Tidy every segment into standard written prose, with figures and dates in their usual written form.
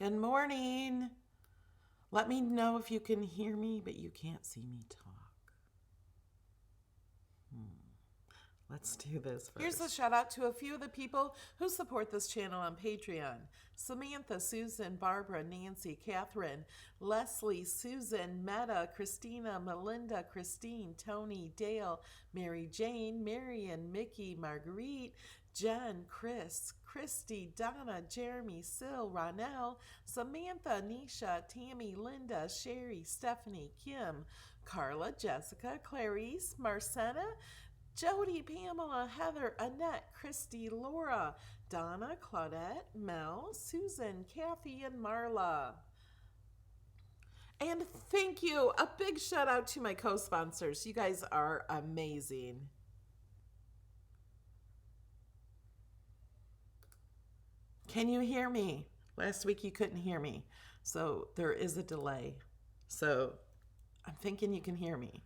Good morning. Let me know if you can hear me, but you can't see me talk. Let's do this first. Here's a shout out to a few of the people who support this channel on Patreon. Samantha, Susan, Barbara, Nancy, Catherine, Leslie, Susan, Meta, Christina, Melinda, Christine, Tony, Dale, Mary Jane, Marion, Mickey, Marguerite, Jen, Chris, Christy, Donna, Jeremy, Sil, Ronell, Samantha, Nisha, Tammy, Linda, Sherry, Stephanie, Kim, Carla, Jessica, Clarice, Marcetta, Jody, Pamela, Heather, Annette, Christy, Laura, Donna, Claudette, Mel, Susan, Kathy, and Marla. And thank you. A big shout out to my co-sponsors. You guys are amazing. Can you hear me? Last week you couldn't hear me, so there is a delay. So I'm thinking you can hear me.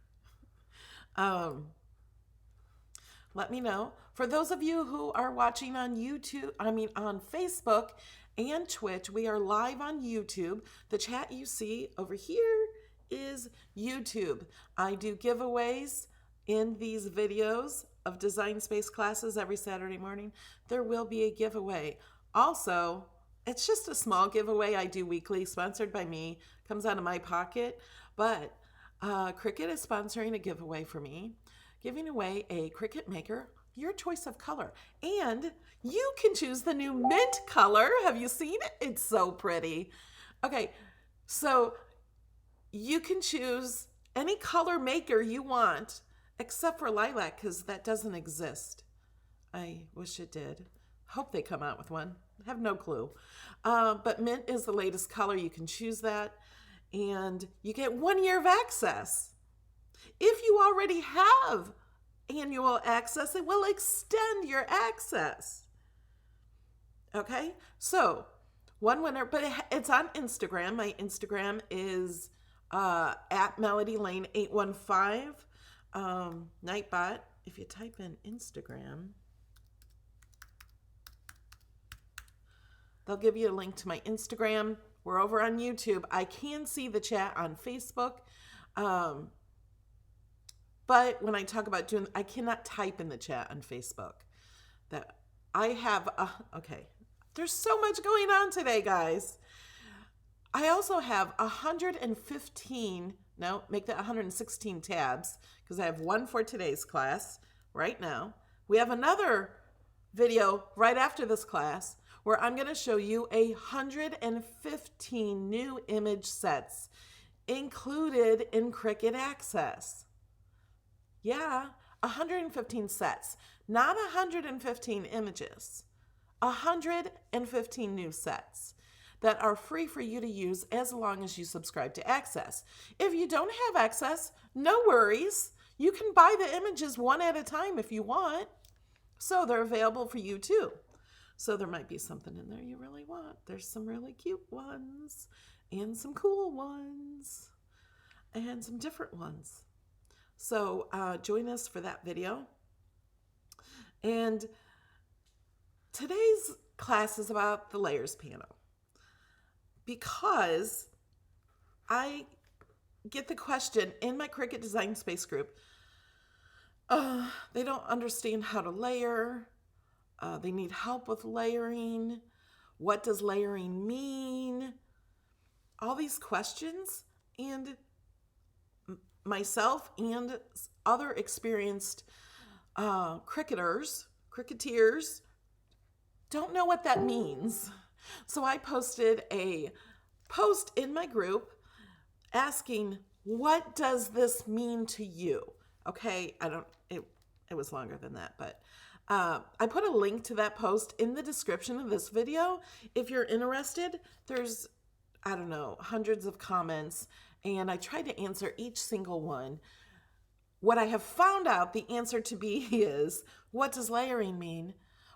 Let me know. For those of you who are watching on on Facebook and Twitch, we are live on YouTube. The chat you see over here is YouTube. I do giveaways in these videos of Design Space classes every Saturday morning. There will be a giveaway. Also, it's just a small giveaway I do weekly, sponsored by me, comes out of my pocket, but Cricut is sponsoring a giveaway for me, giving away a Cricut Maker, your choice of color. And you can choose the new mint color. Have you seen it? It's so pretty. Okay, so you can choose any color maker you want, except for lilac, because that doesn't exist. I wish it did. Hope they come out with one. I have no clue. But mint is the latest color. You can choose that. And you get 1 year of access. If you already have annual access, it will extend your access. Okay? So, one winner, but it's on Instagram. My Instagram is at MelodyLane815. Nightbot, if you type in Instagram, they'll give you a link to my Instagram. We're over on YouTube. I can see the chat on Facebook. But when I talk about I cannot type in the chat on Facebook. That I have, okay. There's so much going on today, guys. I also have 115, no, make that 116 tabs, because I have one for today's class right now. We have another video right after this class where I'm going to show you 115 new image sets included in Cricut Access. Yeah, 115 sets, not 115 images, 115 new sets that are free for you to use as long as you subscribe to Access. If you don't have Access, no worries. You can buy the images one at a time if you want. So they're available for you too. So there might be something in there you really want. There's some really cute ones and some cool ones and some different ones. So join us for that video. And today's class is about the layers panel, because I get the question in my Cricut Design Space group, they don't understand how to layer. They need help with layering. What does layering mean? All these questions, and myself and other experienced Cricketers don't know what that means. So I posted a post in my group asking, what does this mean to you? Okay, it was longer than that, but I put a link to that post in the description of this video. If you're interested, there's, hundreds of comments, and I tried to answer each single one. What I have found out the answer to be is, what does layering mean?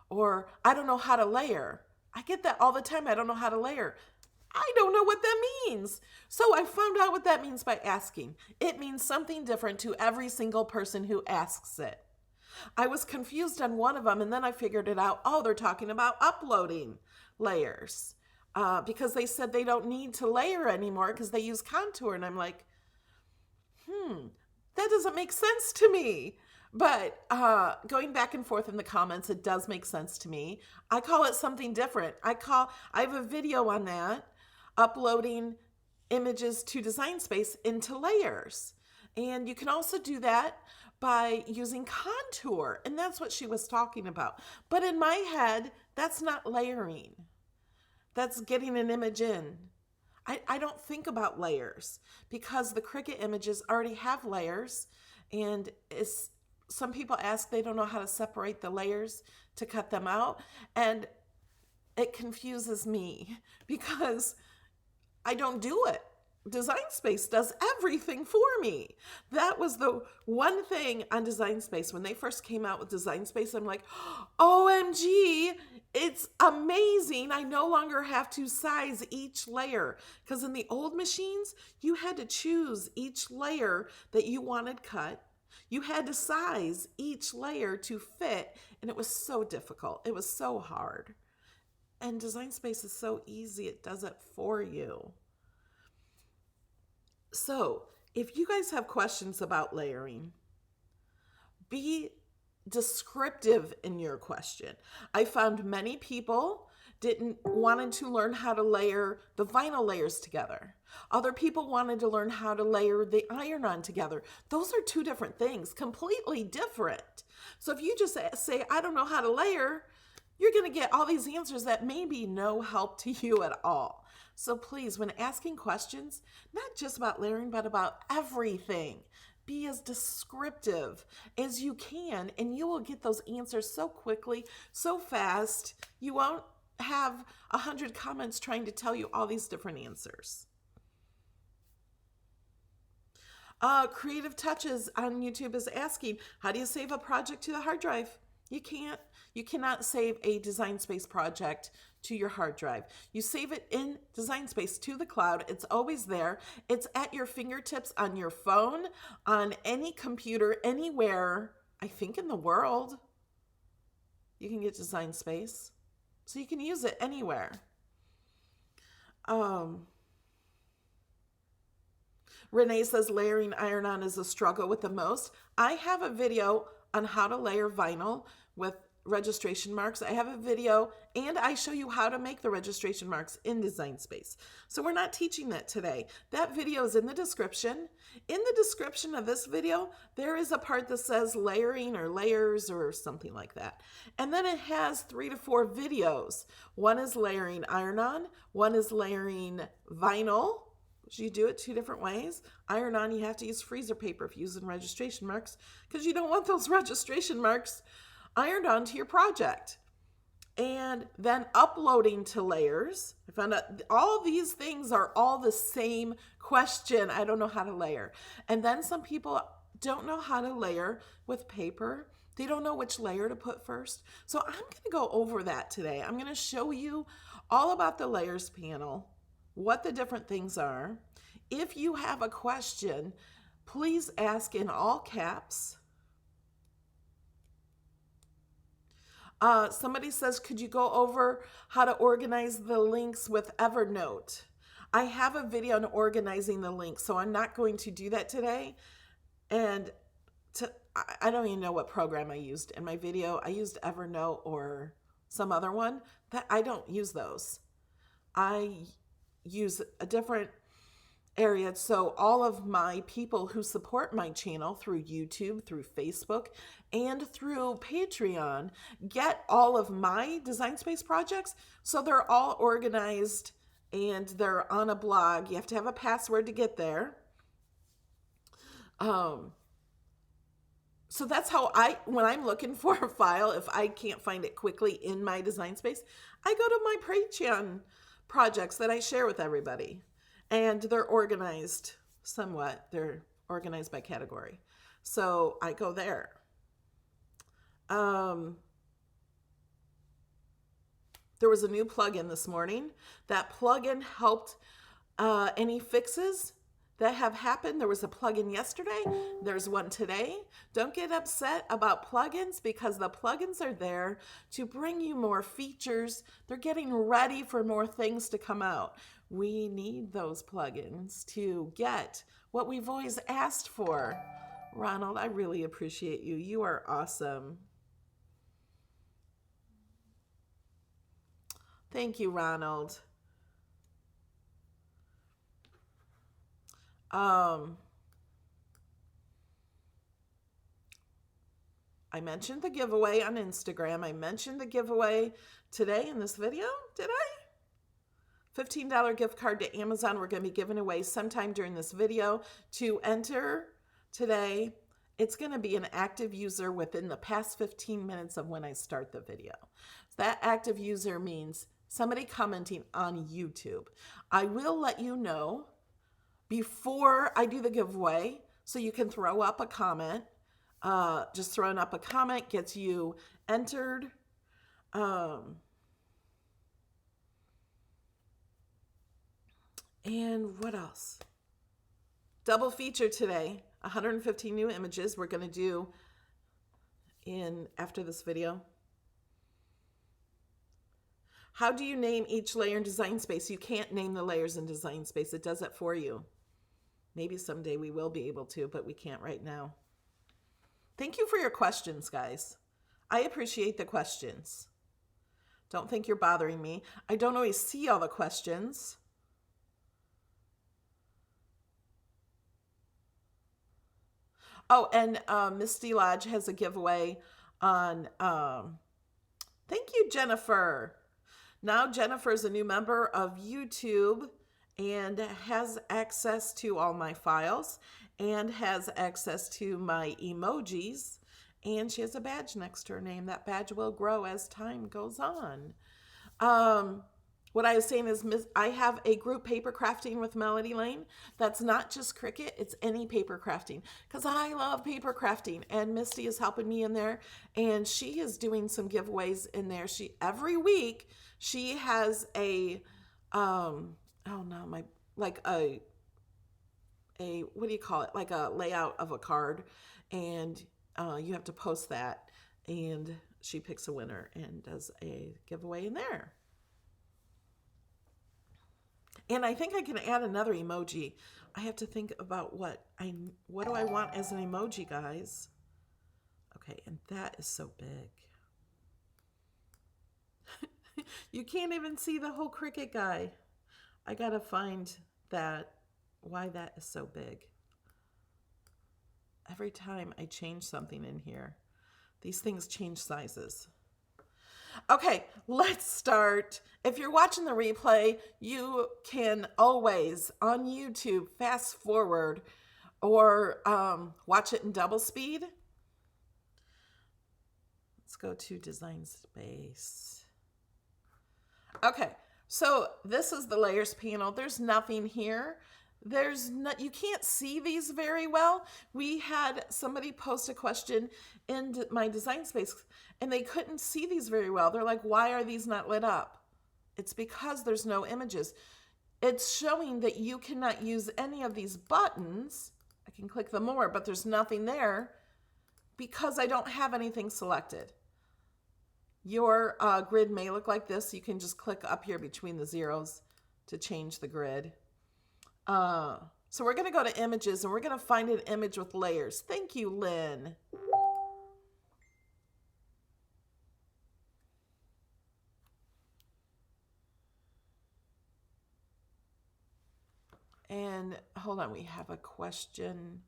Or, I don't know how to layer. I get that all the time. I don't know how to layer. I don't know what that means. So I found out what that means by asking. It means something different to every single person who asks it. I was confused on one of them, and then I figured it out. Oh, they're talking about uploading layers. because they said they don't need to layer anymore because they use contour. And I'm like, that doesn't make sense to me. But going back and forth in the comments, it does make sense to me. I call it something different. I have a video on that, uploading images to Design Space into layers. And you can also do that by using contour. And that's what she was talking about. But in my head, that's not layering. That's getting an image in. I don't think about layers because the Cricut images already have layers, and some people ask, they don't know how to separate the layers to cut them out, and it confuses me because I don't do it. Design Space does everything for me. That was the one thing on Design Space. When they first came out with Design Space, I'm like, OMG, it's amazing. I no longer have to size each layer. Because in the old machines, you had to choose each layer that you wanted cut. You had to size each layer to fit, and it was so difficult. It was so hard. And Design Space is so easy. It does it for you. So, if you guys have questions about layering, be descriptive in your question. I found many people wanted to learn how to layer the vinyl layers together. Other people wanted to learn how to layer the iron-on together. Those are two different things, completely different. So if you just say, I don't know how to layer, you're going to get all these answers that may be no help to you at all. So please, when asking questions, not just about layering, but about everything, be as descriptive as you can, and you will get those answers so quickly, so fast. You won't have 100 comments trying to tell you all these different answers. Creative Touches on YouTube is asking, how do you save a project to the hard drive? You can't. You cannot save a Design Space project to your hard drive. You save it in Design Space to the cloud. It's always there. It's at your fingertips on your phone, on any computer, anywhere, I think in the world. You can get Design Space. So you can use it anywhere. Renee says layering iron-on is a struggle with the most. I have a video on how to layer vinyl with registration marks. I have a video, and I show you how to make the registration marks in Design Space. So we're not teaching that today. That video is in the description. In the description of this video, there is a part that says layering or layers or something like that. And then it has 3 to 4 videos. One is layering iron-on, one is layering vinyl. So you do it 2 different ways. Iron-on, you have to use freezer paper if you're using registration marks, because you don't want those registration marks ironed onto your project. And then uploading to layers. I found out all these things are all the same question. I don't know how to layer. And then some people don't know how to layer with paper. They don't know which layer to put first. So I'm going to go over that today. I'm going to show you all about the layers panel, what the different things are. If you have a question, please ask in all caps. Somebody says, could you go over how to organize the links with Evernote? I have a video on organizing the links, so I'm not going to do that today. And I don't even know what program I used in my video. I used Evernote or some other one. That I don't use those. I use a different area. So all of my people who support my channel through YouTube, through Facebook, and through Patreon get all of my Design Space projects. So they're all organized and they're on a blog. You have to have a password to get there. So that's how when I'm looking for a file, if I can't find it quickly in my Design Space, I go to my Patreon projects that I share with everybody. And they're organized somewhat. They're organized by category. So I go there. There was a new plugin this morning. That plugin helped any fixes that have happened. There was a plugin yesterday. There's one today. Don't get upset about plugins because the plugins are there to bring you more features. They're getting ready for more things to come out. We need those plugins to get what we've always asked for. Ronald, I really appreciate you. You are awesome. Thank you, Ronald. I mentioned the giveaway on Instagram. I mentioned the giveaway today in this video, did I? $15 gift card to Amazon we're going to be giving away sometime during this video. To enter today, it's going to be an active user within the past 15 minutes of when I start the video. So that active user means somebody commenting on YouTube. I will let you know before I do the giveaway so you can throw up a comment. Just throwing up a comment gets you entered. And what else? Double feature today, 150 new images we're going to do after this video. How do you name each layer in Design Space? You can't name the layers in Design Space. It does it for you. Maybe someday we will be able to, but we can't right now. Thank you for your questions, guys. I appreciate the questions. Don't think you're bothering me. I don't always see all the questions. Oh, and Misty Lodge has a giveaway on, thank you, Jennifer. Now Jennifer is a new member of YouTube and has access to all my files and has access to my emojis. And she has a badge next to her name. That badge will grow as time goes on. What I was saying is I have a group paper crafting with Melody Lane. That's not just Cricut, it's any paper crafting. Because I love paper crafting. And Misty is helping me in there. And she is doing some giveaways in there. Every week she has a what do you call it? Like a layout of a card. And you have to post that. And she picks a winner and does a giveaway in there. And I think I can add another emoji. I have to think about what do I want as an emoji, guys? Okay, and that is so big. You can't even see the whole Cricut guy. I gotta find why that is so big. Every time I change something in here, these things change sizes. Okay, let's start. If you're watching the replay, you can always, on YouTube, fast forward or watch it in double speed. Let's go to Design Space. Okay, so this is the layers panel. There's nothing here. You can't see these very well. We had somebody post a question in my Design Space and they couldn't see these very well. They're like, why are these not lit up? It's because there's no images. It's showing that you cannot use any of these buttons. I can click them more, but there's nothing there because I don't have anything selected. Your grid may look like this. You can just click up here between the zeros to change the grid. So we're going to go to images and we're going to find an image with layers. Thank you, Lynn. And hold on, we have a question.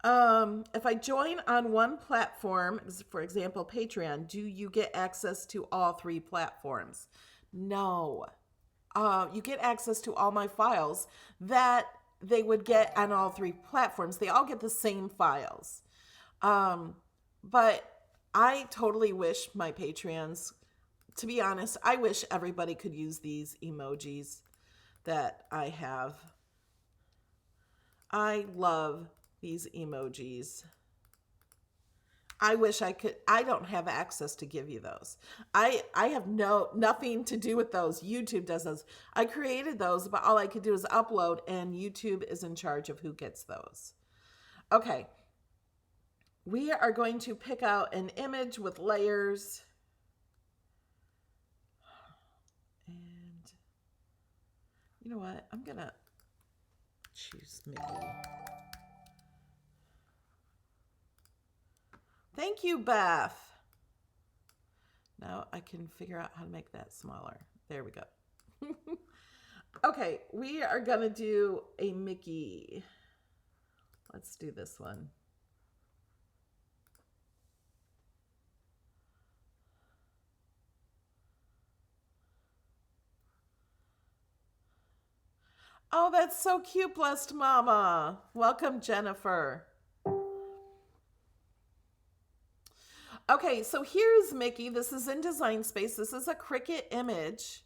If I join on one platform, for example, Patreon, do you get access to all three platforms? No. You get access to all my files that they would get on all three platforms. They all get the same files. But I totally wish my Patreons, to be honest, I wish everybody could use these emojis that I have. I love these emojis. I wish I could. I don't have access to give you those. I have nothing to do with those. YouTube does those. I created those, but all I could do is upload, and YouTube is in charge of who gets those. Okay. We are going to pick out an image with layers. And you know what? I'm going to choose Mickey. Thank you, Beth. Now I can figure out how to make that smaller. There we go. Okay, we are going to do a Mickey. Let's do this one. Oh, that's so cute, blessed mama. Welcome, Jennifer. Okay, so here's Mickey. This is in Design Space. This is a Cricut image.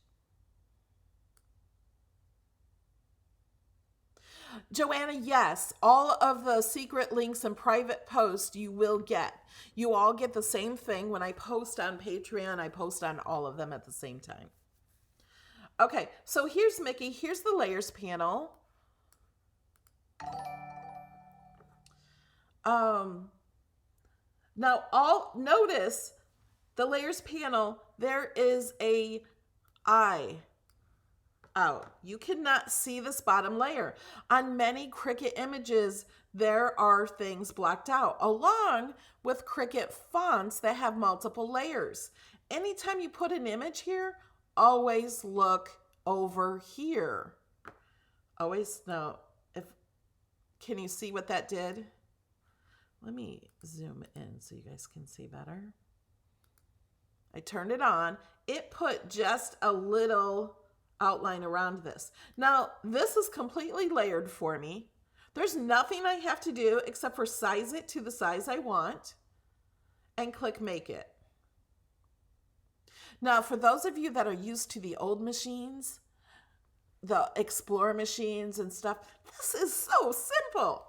Joanna, yes, all of the secret links and private posts you will get. You all get the same thing. When I post on Patreon, I post on all of them at the same time. Okay, so here's Mickey. Here's the layers panel. Now, notice the layers panel, there is a eye out. You cannot see this bottom layer. On many Cricut images, there are things blocked out, along with Cricut fonts that have multiple layers. Anytime you put an image here, always look over here. Always know. Can you see what that did? Let me zoom in so you guys can see better. I turned it on. It put just a little outline around this. Now, this is completely layered for me. There's nothing I have to do except for size it to the size I want and click Make It. Now, for those of you that are used to the old machines, the Explorer machines and stuff, this is so simple.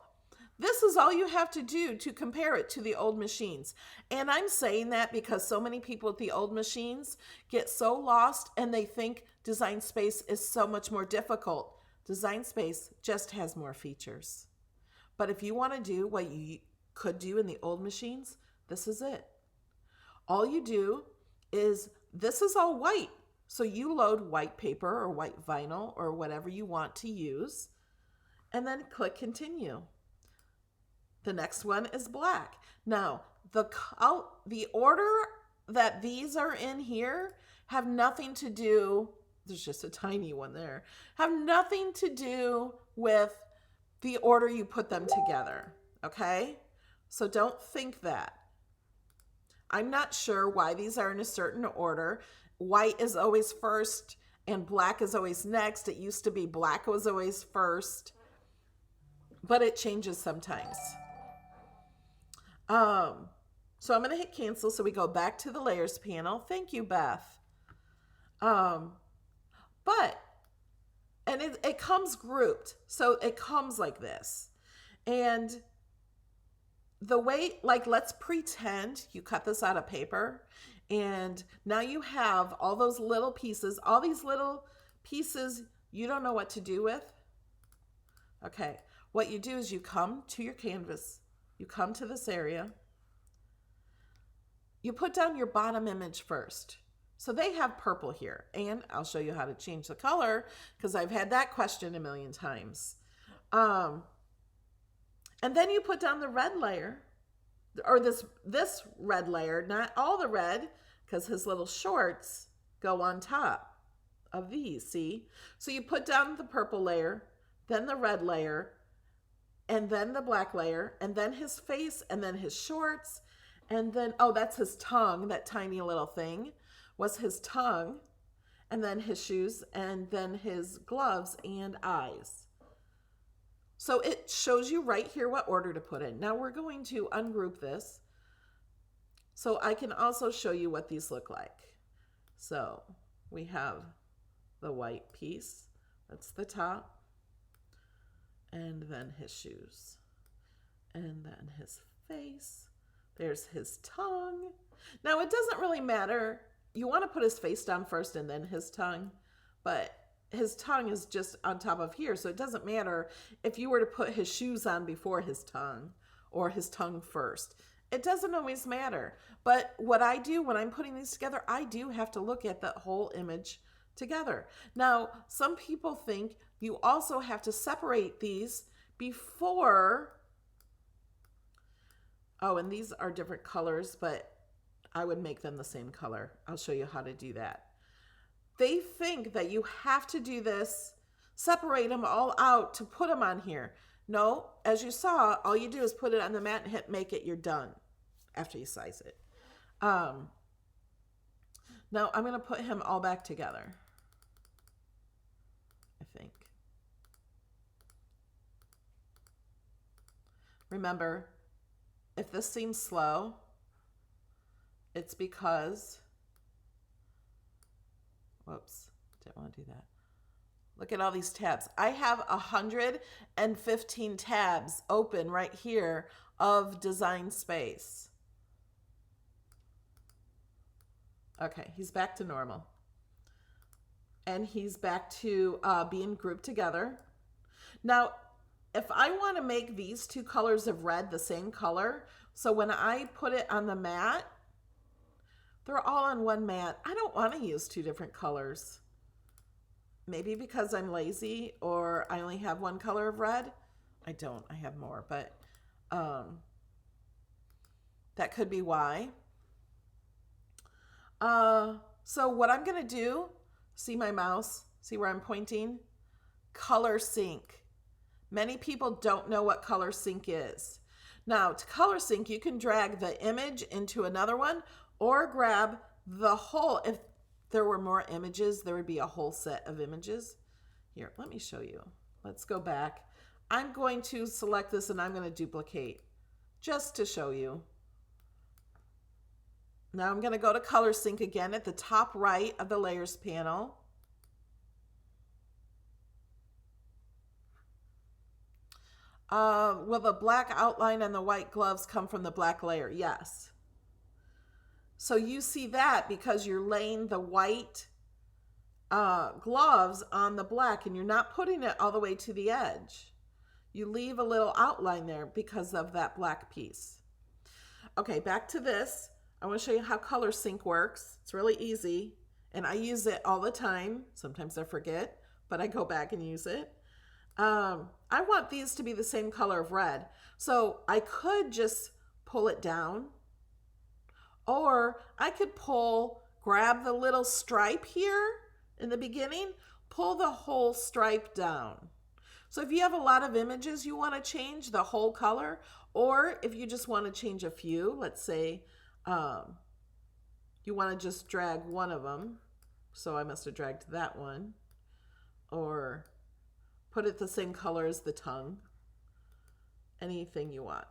This is all you have to do to compare it to the old machines. And I'm saying that because so many people with the old machines get so lost and they think Design Space is so much more difficult. Design Space just has more features. But if you want to do what you could do in the old machines, this is it. All you do is, this is all white. So you load white paper or white vinyl or whatever you want to use, and then click Continue. The next one is black. Now, the order that these are in here have nothing to do, there's just a tiny one there, have nothing to do with the order you put them together, okay? So don't think that. I'm not sure why these are in a certain order. White is always first and black is always next. It used to be black was always first, but it changes sometimes. So I'm going to hit cancel. So we go back to the layers panel. Thank you, Beth. And it comes grouped. So it comes like this. And the way, like, let's pretend you cut this out of paper and now you have all those little pieces, all these little pieces you don't know what to do with. Okay. What you do is you come to your canvas. You come to this area. You put down your bottom image first. So they have purple here, and I'll show you how to change the color because I've had that question a million times. And then you put down the red layer, or this red layer, not all the red, because his little shorts go on top of these, see? So you put down the purple layer, then the red layer, and then the black layer, and then his face, and then his shorts, and then, oh, that's his tongue, that tiny little thing was his tongue, and then his shoes, and then his gloves and eyes. So it shows you right here what order to put in. Now we're going to ungroup this so I can also show you what these look like. So we have the white piece, that's the top, and then his shoes, and then his face, There's his tongue. Now, it doesn't really matter. You want to put his face down first and then his tongue, but his tongue is just on top of here, so it doesn't matter if you were to put his shoes on before his tongue or his tongue first. It doesn't always matter. But what I do when I'm putting these together, I do have to look at the whole image together. Now, some people think you also have to separate these before. Oh, and these are different colors, but I would make them the same color. I'll show you how to do that. They think that you have to do this, separate them all out to put them on here. No, as you saw, all you do is put it on the mat and hit make it, you're done after you size it. Now I'm going to put him all back together, I think. Remember, if this seems slow, it's because, whoops, didn't want to do that. Look at all these tabs. I have 115 tabs open right here of design space. Okay, he's back to normal. And he's back to being grouped together. Now, if I want to make these two colors of red the same color, so when I put it on the mat, they're all on one mat. I don't want to use two different colors. Maybe because I'm lazy or I only have one color of red. I don't, I have more, but that could be why. So what I'm going to do, see my mouse, see where I'm pointing? Color sync. Many people don't know what color sync is. Now, to color sync, you can drag the image into another one or grab the whole. If there were more images, there would be a whole set of images. Here, let me show you. Let's go back. I'm going to select this and I'm going to duplicate just to show you. Now I'm going to go to color sync again at the top right of the layers panel. Will the black outline and the white gloves come from the black layer? Yes. So you see that because you're laying the white gloves on the black and you're not putting it all the way to the edge. You leave a little outline there because of that black piece. Okay, back to this. I want to show you how color sync works. It's really easy and I use it all the time. Sometimes I forget, but I go back and use it. I want these to be the same color of red. So I could just pull it down, or I could grab the little stripe here in the beginning, pull the whole stripe down. So if you have a lot of images you want to change the whole color, or if you just want to change a few, let's say you want to just drag one of them. So I must have dragged that one, or put it the same color as the tongue. Anything you want.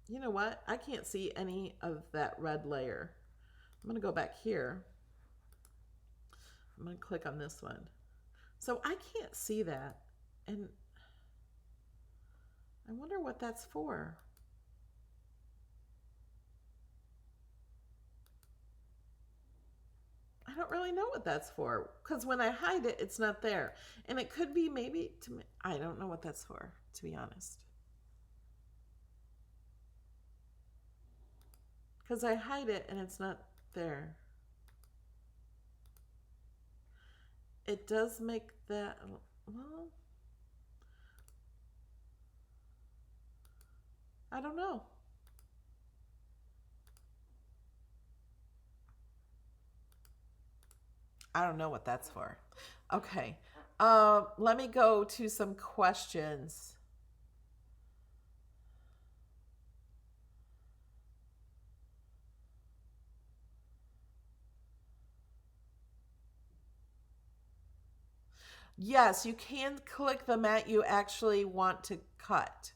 You know what? I can't see any of that red layer. I'm going to go back here. I'm going to click on this one. So I can't see that. And I wonder what that's for. I don't really know what that's for because when I hide it, it's not there. And it could be maybe, I don't know what that's for, to be honest. Because I hide it and it's not there. It does make that, well, I don't know. I don't know what that's for. Okay. Let me go to some questions. Yes, you can click the mat you actually want to cut.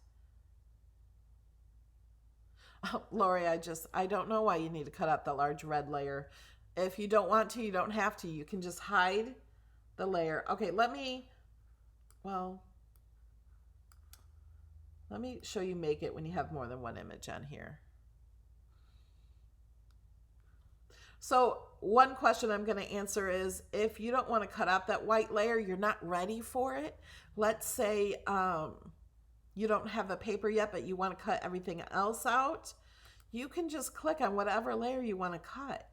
Oh, Lori, I don't know why you need to cut out the large red layer. If you don't want to, you don't have to. You can just hide the layer. Okay, well, Let me show you make it when you have more than one image on here. So one question I'm going to answer is, if you don't want to cut out that white layer, you're not ready for it. Let's say you don't have the paper yet, but you want to cut everything else out. You can just click on whatever layer you want to cut.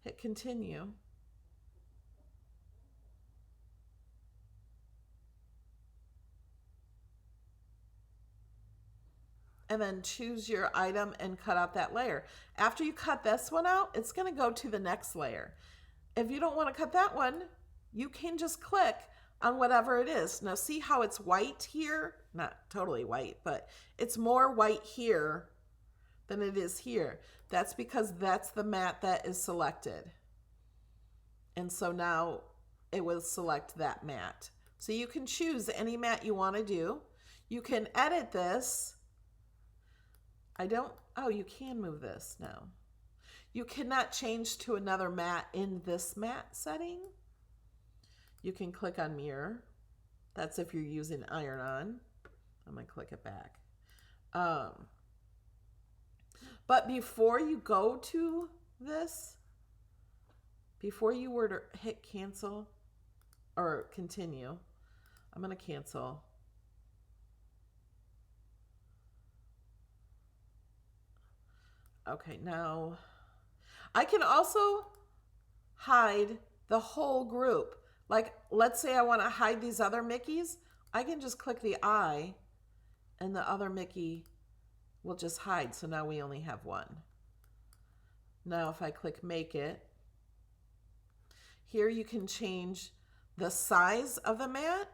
Hit continue. And then choose your item and cut out that layer. After you cut this one out, it's going to go to the next layer. If you don't want to cut that one, you can just click on whatever it is. Now see how it's white here? Not totally white, but it's more white here than it is here. That's because that's the mat that is selected. And so now it will select that mat. So you can choose any mat you want to do. You can edit this. Oh, you can move this now. You cannot change to another mat in this mat setting. You can click on mirror. That's if you're using iron-on. I'm going to click it back. But before you go to this, before you were to hit cancel or continue, I'm going to cancel. Okay, now I can also hide the whole group. Like, let's say I want to hide these other Mickeys. I can just click the eye and the other Mickey will just hide. So now we only have one. Now if I click make it, here you can change the size of the mat.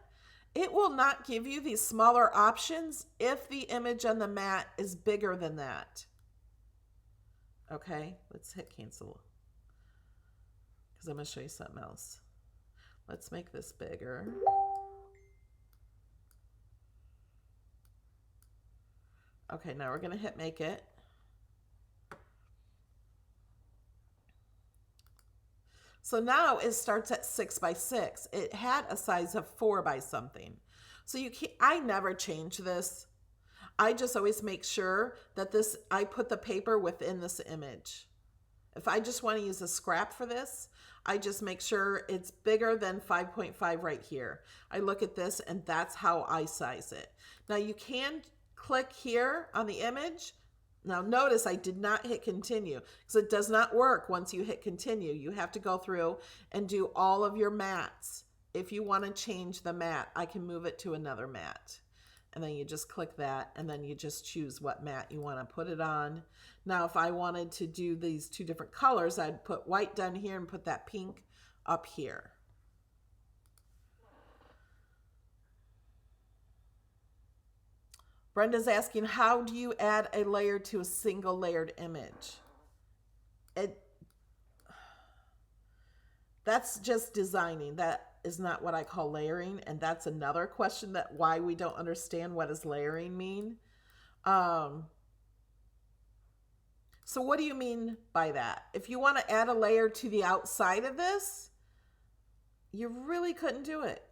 It will not give you these smaller options if the image on the mat is bigger than that. Okay, let's hit cancel because I'm going to show you something else. Let's make this bigger. Okay, now we're going to hit make it. So now it starts at 6 by 6. It had a size of 4 by something. So you can't, I never change this. I just always make sure that I put the paper within this image. If I just want to use a scrap for this, I just make sure it's bigger than 5.5 right here. I look at this and that's how I size it. Now you can click here on the image. Now notice I did not hit continue because it does not work once you hit continue. You have to go through and do all of your mats. If you want to change the mat, I can move it to another mat. And then you just click that and then you just choose what mat you want to put it on. Now, if I wanted to do these two different colors, I'd put white down here and put that pink up here. Brenda's asking, how do you add a layer to a single layered image? That's just designing. That is not what I call layering. And that's another question, that why we don't understand what does layering mean. So what do you mean by that? If you want to add a layer to the outside of this, you really couldn't do it.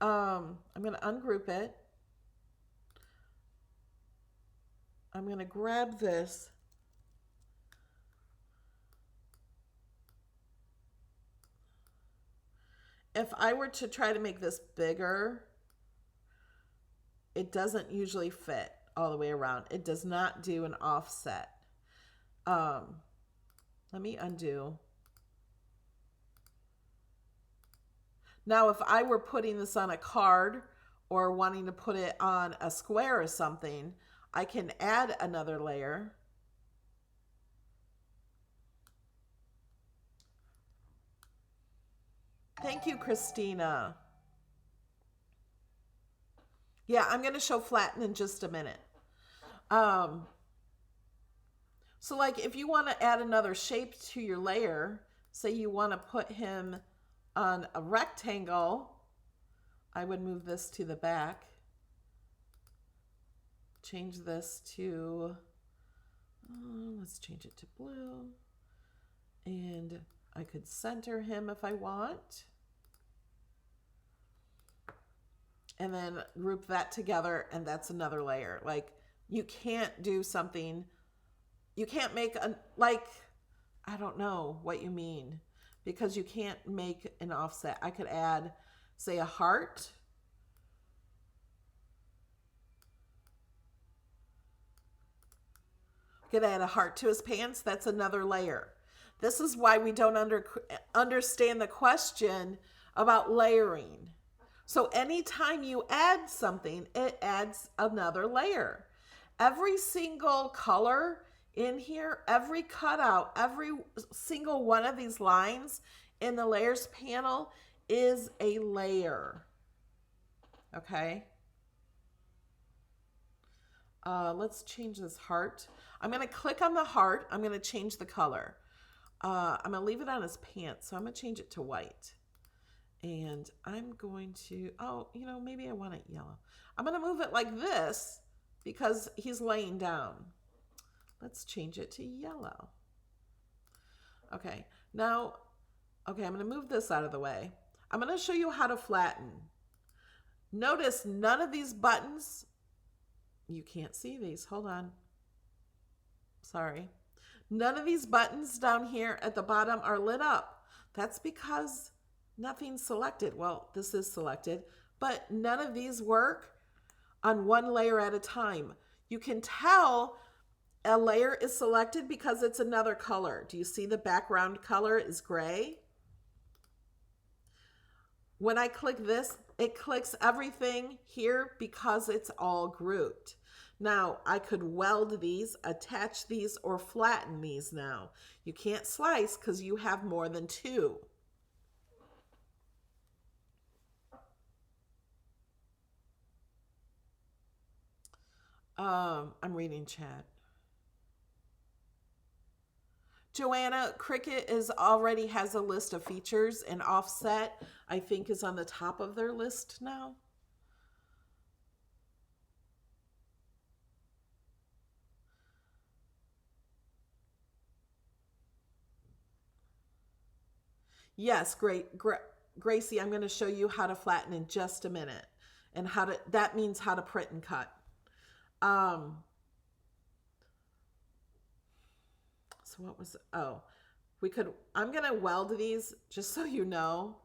I'm going to ungroup it. I'm going to grab this. If I were to try to make this bigger, it doesn't usually fit all the way around. It does not do an offset. Let me undo. Now, if I were putting this on a card or wanting to put it on a square or something, I can add another layer. Thank you, Christina. Yeah, I'm going to show flatten in just a minute. So like if you want to add another shape to your layer, say you want to put him on a rectangle, I would move this to the back. Change this to, let's change it to blue. And I could center him if I want. and then group that together, and that's another layer. Like, you can't do something, you can't make a, like, I don't know what you mean, because you can't make an offset. I could add, say, a heart. Could add a heart to his pants. That's another layer. This is why we don't understand the question about layering. So anytime you add something, it adds another layer. Every single color in here, every cutout, every single one of these lines in the layers panel is a layer. Okay. Let's change this heart. I'm going to click on the heart. I'm going to change the color. I'm going to leave it on his pants, so I'm going to change it to white. And I'm going to, oh, you know, maybe I want it yellow. I'm going to move it like this because he's laying down. Let's change it to yellow. Okay, now, okay, I'm going to move this out of the way. I'm going to show you how to flatten. Notice none of these buttons, you can't see these, hold on. Sorry. None of these buttons down here at the bottom are lit up. That's because nothing's selected. Well, this is selected, but none of these work on one layer at a time. You can tell a layer is selected because it's another color. Do you see the background color is gray? When I click this, it clicks everything here because it's all grouped. Now, I could weld these, attach these, or flatten these now. You can't slice because you have more than two. I'm reading chat. Joanna, Cricut already has a list of features, and offset, I think, is on the top of their list now. Yes, great. Gracie, I'm going to show you how to flatten in just a minute. And that means how to print and cut. So what was, I'm going to weld these just so you know.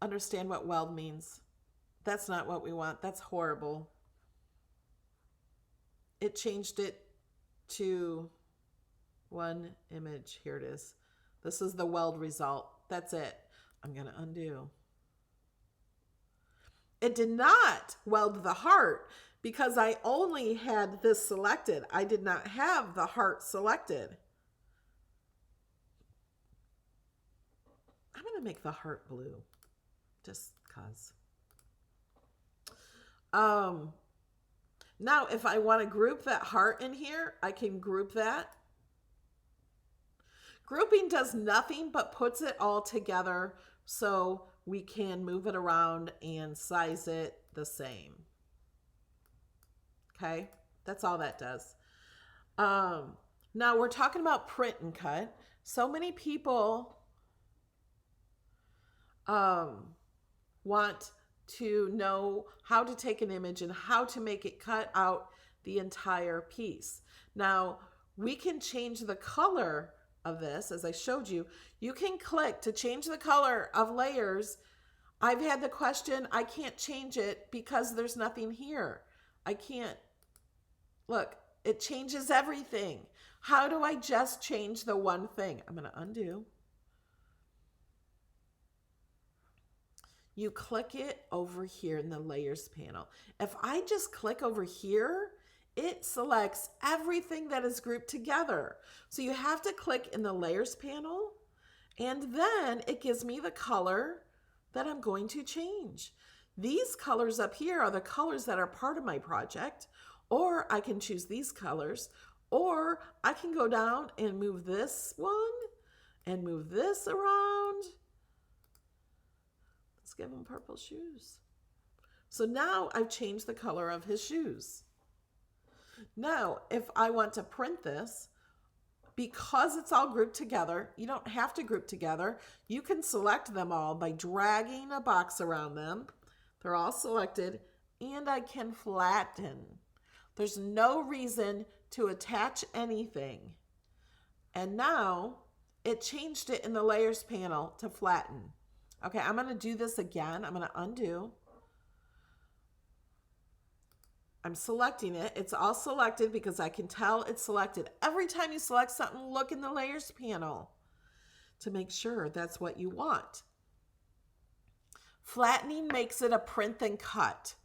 Understand what weld means. That's not what we want. That's horrible. It changed it to one image. Here it is. This is the weld result. That's it. I'm going to undo. It did not weld the heart because I only had this selected. I did not have the heart selected. I'm going to make the heart blue just because. Now, if I want to group that heart in here, I can group that. Grouping does nothing but puts it all together so we can move it around and size it the same. Okay, that's all that does. Now we're talking about print and cut. So many people want to know how to take an image and how to make it cut out the entire piece. Now, we can change the color of this, as I showed you. You can click to change the color of layers. I've had the question, I can't change it because there's nothing here. I can't. Look, it changes everything. How do I just change the one thing? I'm going to undo. You click it over here in the layers panel. If I just click over here, it selects everything that is grouped together. So you have to click in the layers panel, and then it gives me the color that I'm going to change. These colors up here are the colors that are part of my project, or I can choose these colors, or I can go down and move this one and move this around. Let's give him purple shoes. So now I've changed the color of his shoes. Now, if I want to print this, because it's all grouped together, you don't have to group together. You can select them all by dragging a box around them. They're all selected, and I can flatten. There's no reason to attach anything. And now it changed it in the layers panel to flatten. Okay, I'm going to do this again. I'm going to undo. I'm selecting it. It's all selected because I can tell it's selected. Every time you select something, look in the layers panel to make sure that's what you want. Flattening makes it a print and cut.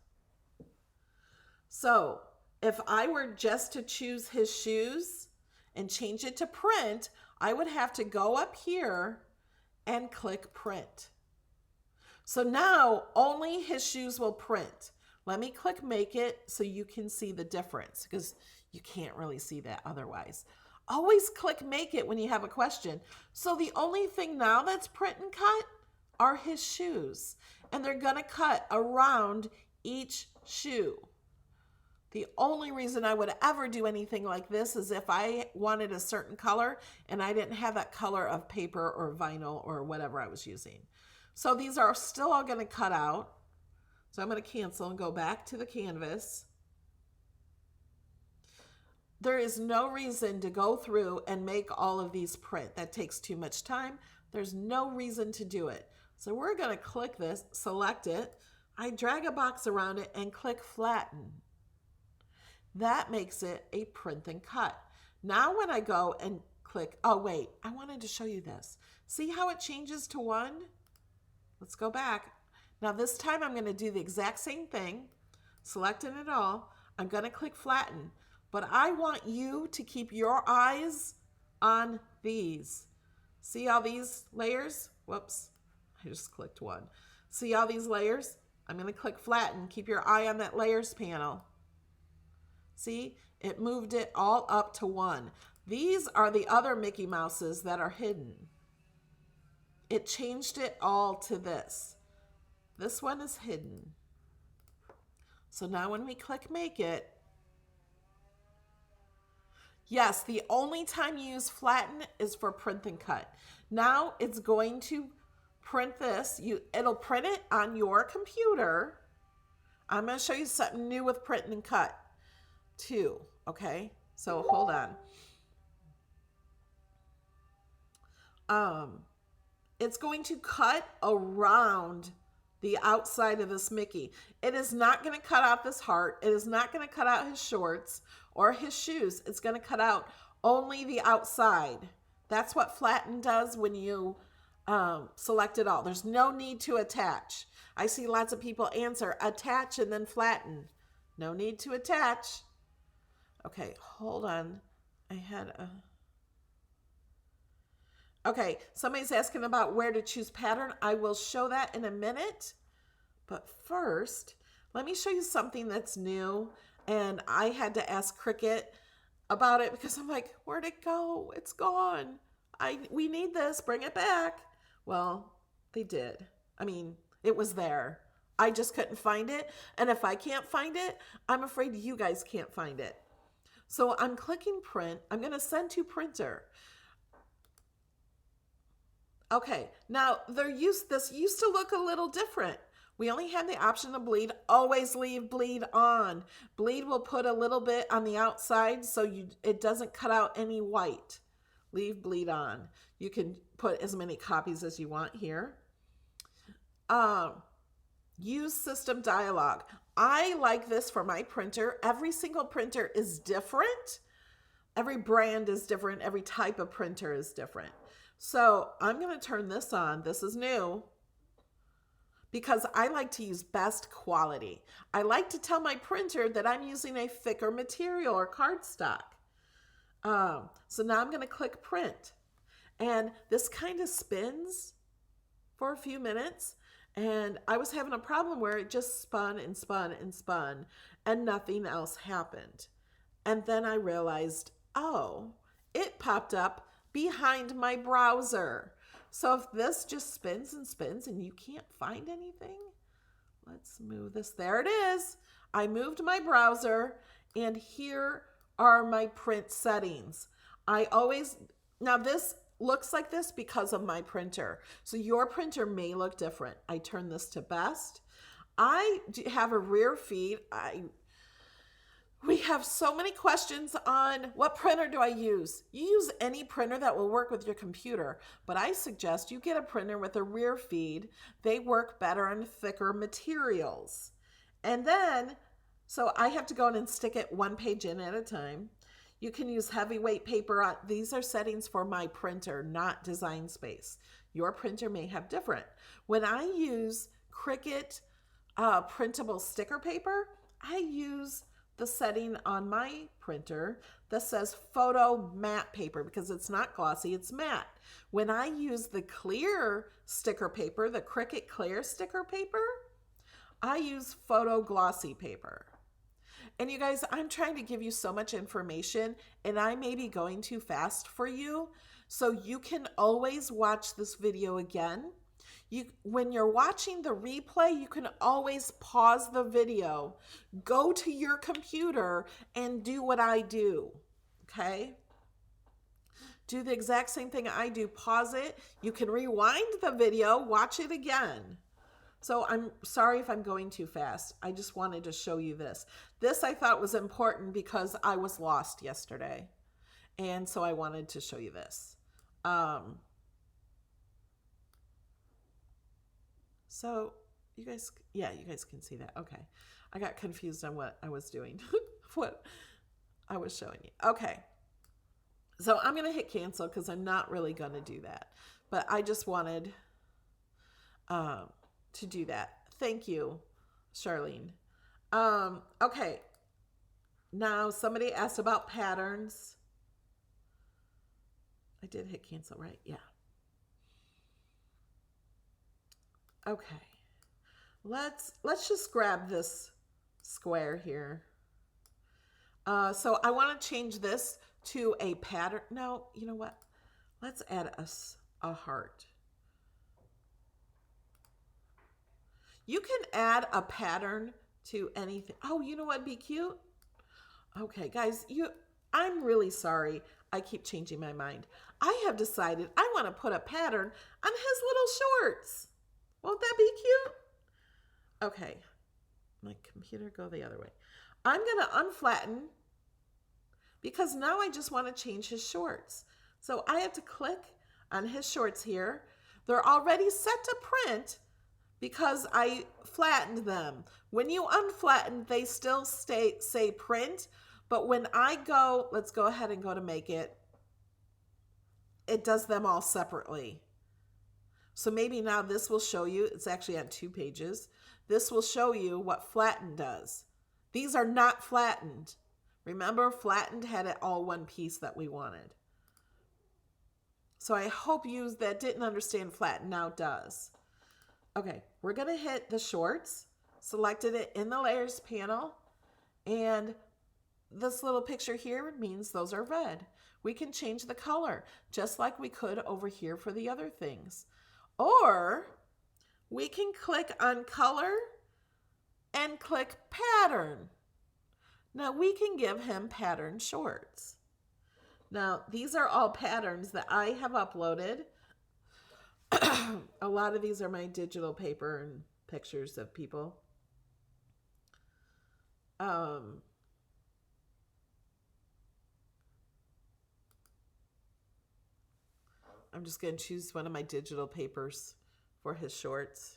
So if I were just to choose his shoes and change it to print, I would have to go up here and click print. So now only his shoes will print. Let me click make it so you can see the difference, because you can't really see that otherwise. Always click make it when you have a question. So the only thing now that's print and cut are his shoes, and they're gonna cut around each shoe. The only reason I would ever do anything like this is if I wanted a certain color and I didn't have that color of paper or vinyl or whatever I was using. So these are still all gonna cut out. So I'm going to cancel and go back to the canvas. There is no reason to go through and make all of these print. That takes too much time. There's no reason to do it. So we're going to click this, select it. I drag a box around it and click flatten. That makes it a print and cut. Now when I go and click, oh wait, I wanted to show you this. See how it changes to 1? Let's go back. Now this time I'm going to do the exact same thing, selecting it all. I'm going to click flatten, but I want you to keep your eyes on these. See all these layers? Whoops, I just clicked one. See all these layers? I'm going to click flatten. Keep your eye on that layers panel. See, it moved it all up to 1. These are the other Mickey Mouses that are hidden. It changed it all to this. This one is hidden. So now when we click make it, yes, the only time you use flatten is for print and cut. Now it's going to print this. It'll print it on your computer. I'm going to show you something new with print and cut too, okay? So hold on. It's going to cut around the outside of this Mickey. It is not going to cut out this heart. It is not going to cut out his shorts or his shoes. It's going to cut out only the outside. That's what flatten does when you select it all. There's no need to attach. I see lots of people answer attach and then flatten. No need to attach. Okay, hold on. I had a... Okay, somebody's asking about where to choose pattern. I will show that in a minute. But first, let me show you something that's new. And I had to ask Cricut about it because I'm like, where'd it go? It's gone. We need this. Bring it back. Well, they did. I mean, it was there. I just couldn't find it. And if I can't find it, I'm afraid you guys can't find it. So I'm clicking print. I'm going to send to printer. Okay, now this used to look a little different. We only had the option to bleed. Always leave bleed on. Bleed will put a little bit on the outside so it doesn't cut out any white. Leave bleed on. You can put as many copies as you want here. Use system dialog. I like this for my printer. Every single printer is different. Every brand is different. Every type of printer is different. So I'm going to turn this on. This is new because I like to use best quality. I like to tell my printer that I'm using a thicker material or cardstock. So now I'm going to click print. And this kind of spins for a few minutes. And I was having a problem where it just spun and spun and spun and nothing else happened. And then I realized, oh, it popped up behind my browser. So if this just spins and spins and you can't find anything, let's move this. There it is. I moved my browser and here are my print settings. Now this looks like this because of my printer. So your printer may look different. I turn this to best. I have a rear feed. We have so many questions on what printer do I use. You use any printer that will work with your computer, but I suggest you get a printer with a rear feed. They work better on thicker materials. And then, so I have to go in and stick it one page in at a time. You can use heavyweight paper. These are settings for my printer, not Design Space. Your printer may have different. When I use Cricut printable sticker paper, I use the setting on my printer that says photo matte paper because it's not glossy, it's matte. When I use the clear sticker paper, the Cricut clear sticker paper, I use photo glossy paper. And you guys, I'm trying to give you so much information and I may be going too fast for you. So you can always watch this video again. When you're watching the replay, you can always pause the video, go to your computer and do what I do, okay? Do the exact same thing I do, pause it. You can rewind the video, watch it again. So I'm sorry if I'm going too fast. I just wanted to show you this. This I thought was important because I was lost yesterday. And so I wanted to show you this. So you guys, yeah, you guys can see that. Okay. I got confused on what I was doing, what I was showing you. Okay. So I'm going to hit cancel because I'm not really going to do that. But I just wanted to do that. Thank you, Charlene. Okay. Now somebody asked about patterns. I did hit cancel, right? Yeah. Okay, let's just grab this square here. So I want to change this to a pattern. No, you know what? Let's add a heart. You can add a pattern to anything. Oh, you know what'd be cute? Okay, guys, I'm really sorry. I keep changing my mind. I have decided I want to put a pattern on his little shorts. Won't that be cute? Okay, my computer go the other way. I'm going to unflatten because now I just want to change his shorts. So I have to click on his shorts here. They're already set to print because I flattened them. When you unflatten, they still say print. But when I go, let's go ahead and go to make it, it does them all separately. So maybe now this will show you, it's actually on 2 pages. This will show you what flatten does. These are not flattened. Remember, flattened had it all one piece that we wanted. So I hope you that didn't understand flatten now does. Okay, we're gonna hit the shorts, selected it in the layers panel, and this little picture here means those are red. We can change the color just like we could over here for the other things. Or we can click on color and click pattern. Now we can give him pattern shorts. Now these are all patterns that I have uploaded. A lot of these are my digital paper and pictures of people. I'm just going to choose one of my digital papers for his shorts.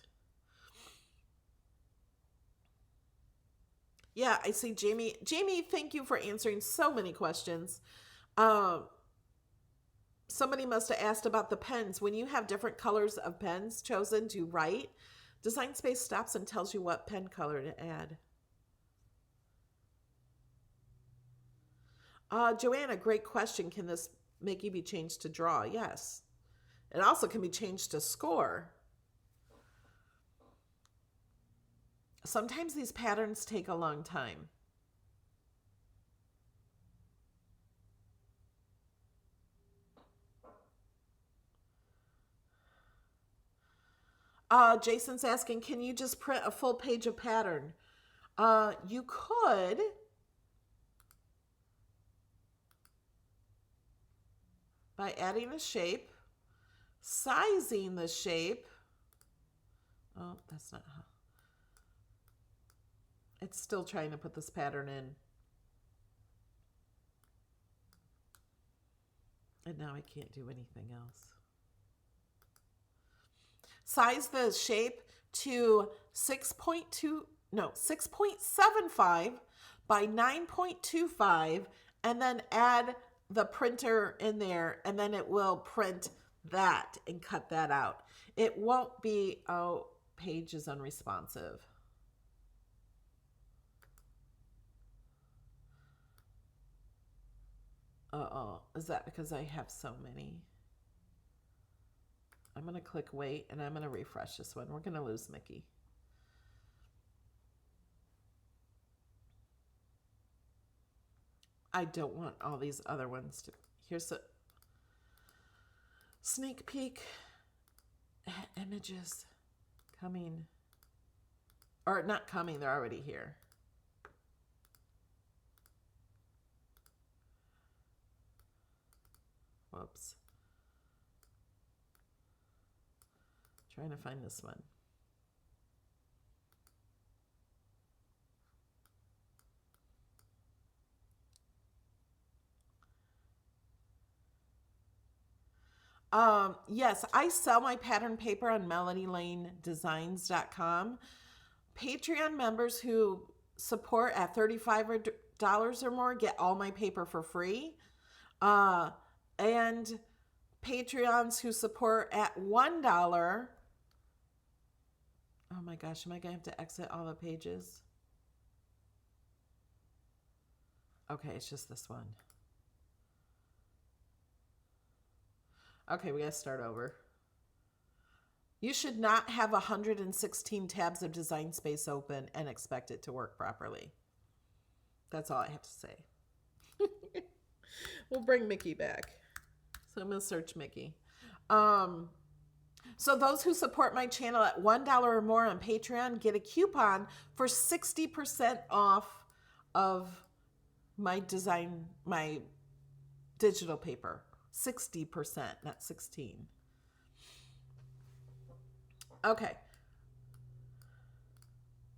Yeah, I see Jamie. Jamie, thank you for answering so many questions. Somebody must have asked about the pens. When you have different colors of pens chosen to write, Design Space stops and tells you what pen color to add. Joanna, great question. Can this make you be changed to draw? Yes. It also can be changed to score. Sometimes these patterns take a long time. Jason's asking, can you just print a full page of pattern? You could. By adding a shape, sizing the shape. Oh, that's not how. It's still trying to put this pattern in. And now I can't do anything else. Size the shape to 6.75 by 9.25, and then add the printer in there, and then it will print that and cut that out. It won't be, oh, page is unresponsive. Uh-oh, is that because I have so many? I'm going to click wait, and I'm going to refresh this one. We're going to lose Mickey. I don't want all these other ones to. Here's a sneak peek. Images coming. Or not coming, they're already here. Whoops. Trying to find this one. Yes, I sell my pattern paper on melodylanedesigns.com. Patreon members who support at $35 or more get all my paper for free. And Patreons who support at $1. Oh my gosh, am I going to have to exit all the pages? Okay, it's just this one. Okay, we gotta start over. You should not have 116 tabs of design space open and expect it to work properly. That's all I have to say. We'll bring Mickey back. So I'm gonna search Mickey. So those who support my channel at $1 or more on Patreon get a coupon for 60% off of my digital paper. 60%, not 16. Okay.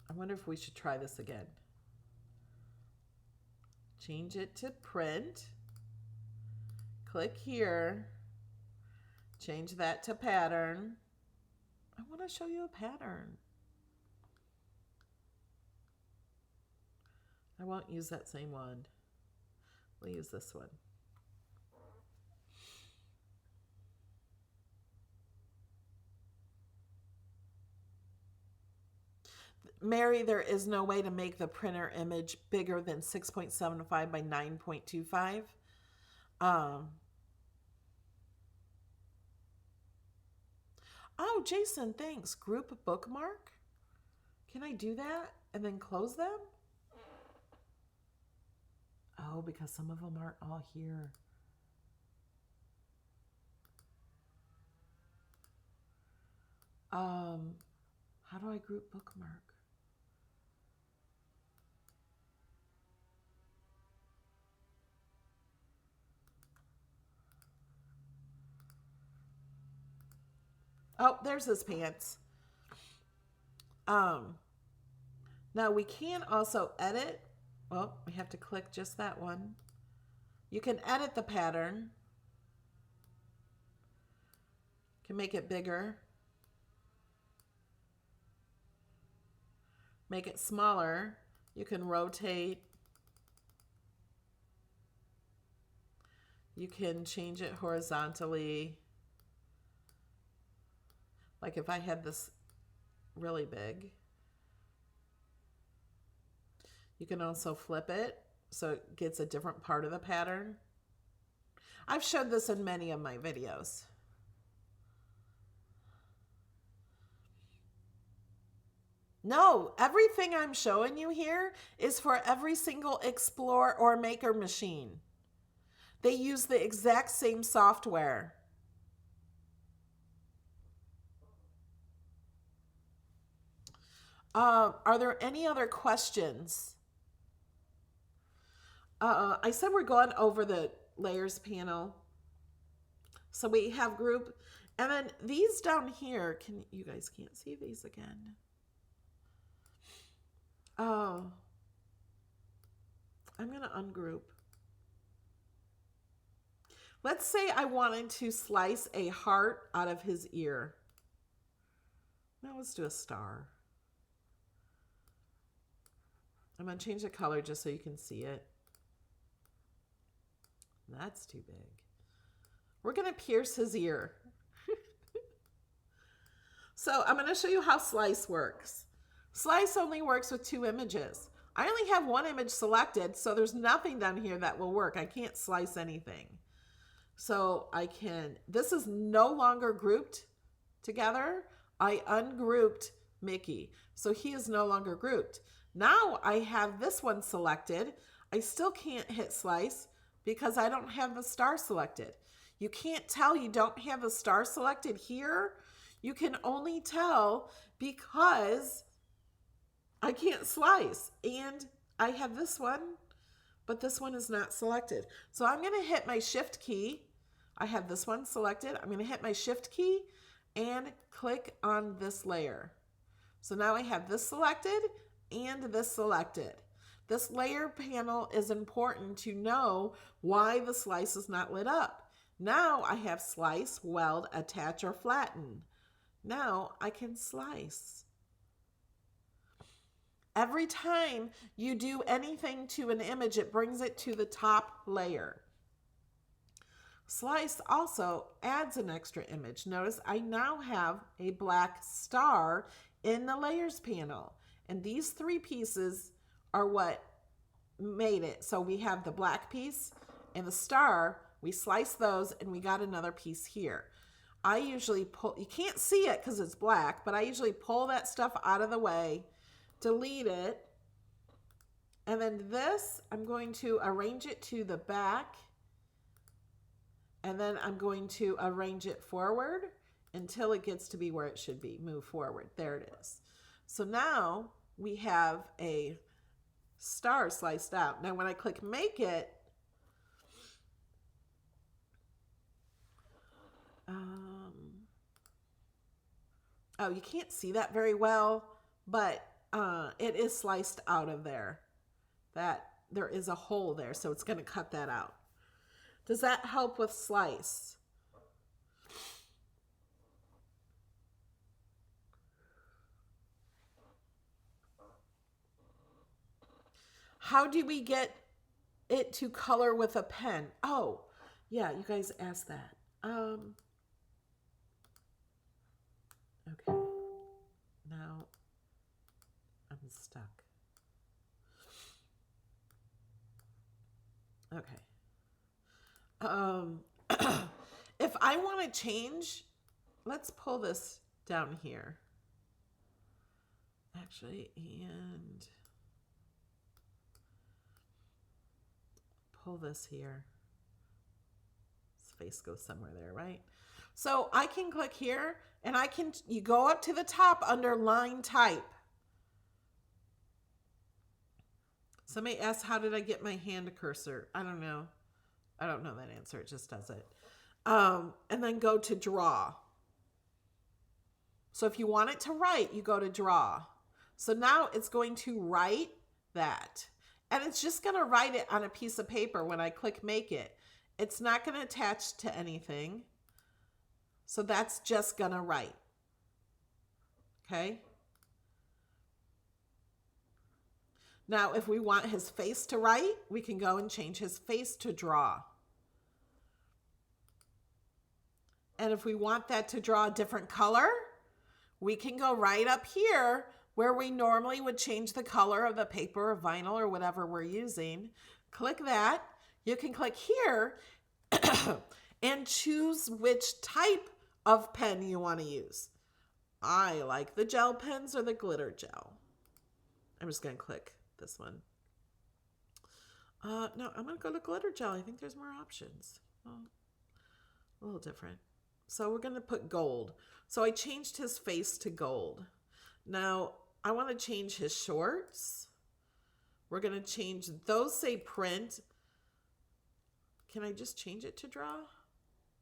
I wonder if we should try this again. Change it to print. Click here. Change that to pattern. I want to show you a pattern. I won't use that same one. We'll use this one. Mary, there is no way to make the printer image bigger than 6.75 by 9.25. Oh, Jason, thanks. Group bookmark? Can I do that and then close them? Oh, because some of them aren't all here. How do I group bookmark? Oh, there's his pants. Now we can also edit. Well, we have to click just that one. You can edit the pattern. You can make it bigger. Make it smaller. You can rotate. You can change it horizontally. Like if I had this really big. You can also flip it so it gets a different part of the pattern. I've showed this in many of my videos. No, everything I'm showing you here is for every single Explore or Maker machine. They use the exact same software. Are there any other questions? I said we're going over the layers panel. So we have group, and then these down here, you guys can't see these again. Oh, I'm going to ungroup. Let's say I wanted to slice a heart out of his ear. Now let's do a star. I'm going to change the color just so you can see it. That's too big. We're going to pierce his ear. So I'm going to show you how slice works. Slice only works with 2 images. I only have 1 image selected, so there's nothing down here that will work. I can't slice anything. So this is no longer grouped together. I ungrouped Mickey, so he is no longer grouped. Now I have this one selected. I still can't hit slice because I don't have the star selected. You can't tell you don't have the star selected here. You can only tell because I can't slice. And I have this one, but this one is not selected. So I'm going to hit my shift key. I have this one selected. I'm going to hit my shift key and click on this layer. So now I have this selected and this selected. This layer panel is important to know why the slice is not lit up. Now I have slice, weld, attach, or flatten. Now I can slice. Every time you do anything to an image, it brings it to the top layer. Slice also adds an extra image. Notice I now have a black star in the layers panel. And these 3 pieces are what made it. So we have the black piece and the star. We slice those and we got another piece here. I usually pull, you can't see it because it's black, but I usually pull that stuff out of the way, delete it. And then this, I'm going to arrange it to the back. And then I'm going to arrange it forward until it gets to be where it should be. Move forward. There it is. So now we have a star sliced out. Now when I click make it, oh, you can't see that very well, but it is sliced out of there. That there is a hole there, so it's going to cut that out. Does that help with slice? How do we get it to color with a pen? Oh, yeah, you guys asked that. Okay, now I'm stuck. Okay. If I want to change, let's pull this down here. Actually, and pull this here. His face goes somewhere there, right? So I can click here and you go up to the top under line type. Somebody asked, how did I get my hand cursor? I don't know. I don't know that answer. It just does it. And then go to draw. So if you want it to write, you go to draw. So now it's going to write that. And it's just going to write it on a piece of paper when I click make it. It's not going to attach to anything. So that's just going to write. Okay. Now, if we want his face to write, we can go and change his face to draw. And if we want that to draw a different color, we can go right up here where we normally would change the color of the paper or vinyl or whatever we're using. Click that. You can click here and choose which type of pen you want to use. I like the gel pens or the glitter gel. I'm just going to click this one. No, I'm going to go to glitter gel. I think there's more options. Well, a little different. So we're going to put gold. So I changed his face to gold. Now I want to change his shorts. We're going to change those, say print. Can I just change it to draw?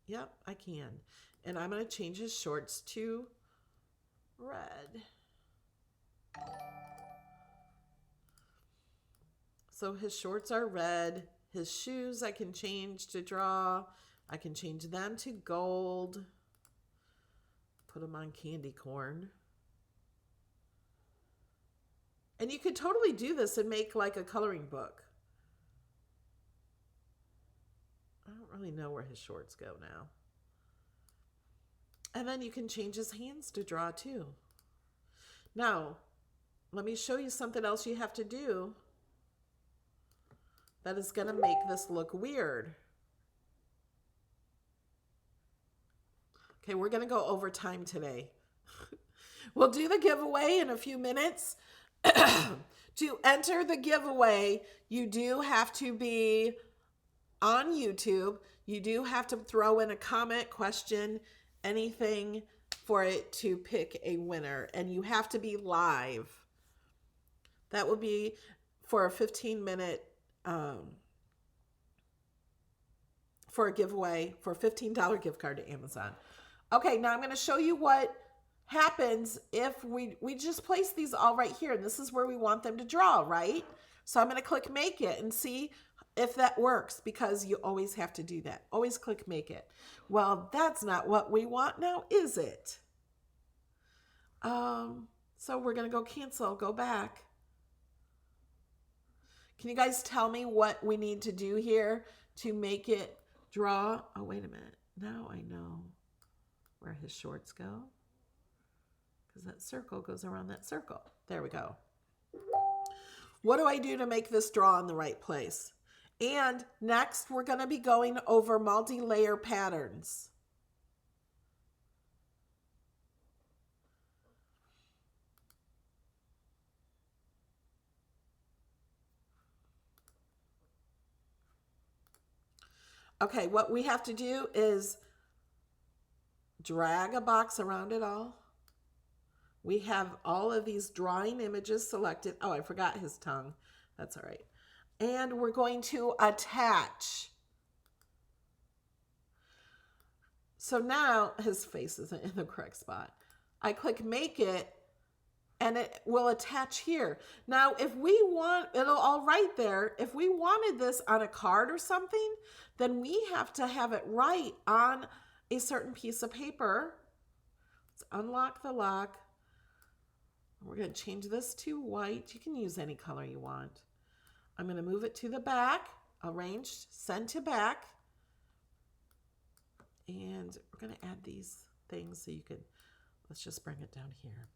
Yep, I can. And I'm going to change his shorts to red. So his shorts are red. His shoes I can change to draw. I can change them to gold. Put them on candy corn. And you could totally do this and make like a coloring book. I don't really know where his shorts go now. And then you can change his hands to draw too. Now, let me show you something else you have to do that is going to make this look weird. Okay, we're going to go over time today. We'll do the giveaway in a few minutes. To enter the giveaway, you do have to be on YouTube. You do have to throw in a comment, question, anything for it to pick a winner. And you have to be live. That will be for a 15-minute for a giveaway for a $15 gift card to Amazon. Okay, now I'm going to show you what happens if we just place these all right here. And this is where we want them to draw, right? So I'm going to click make it and see if that works, because you always have to do that. Always click make it. Well, that's not what we want now, is it? So we're going to go cancel, go back. Can you guys tell me what we need to do here to make it draw? Oh, wait a minute. Now I know where his shorts go, because that circle goes around that circle. There we go. What do I do to make this draw in the right place? And next, we're going to be going over multi-layer patterns. Okay, what we have to do is drag a box around it all. We have all of these drawing images selected. Oh, I forgot his tongue. That's all right. And we're going to attach. So now his face isn't in the correct spot. I click make it and it will attach here. Now, if we want, it'll all right there. If we wanted this on a card or something, then we have to have it right on a certain piece of paper. Let's unlock the lock. We're going to change this to white. You can use any color you want. I'm going to move it to the back, arranged, send to back. And we're going to add these things so you can, let's just bring it down here.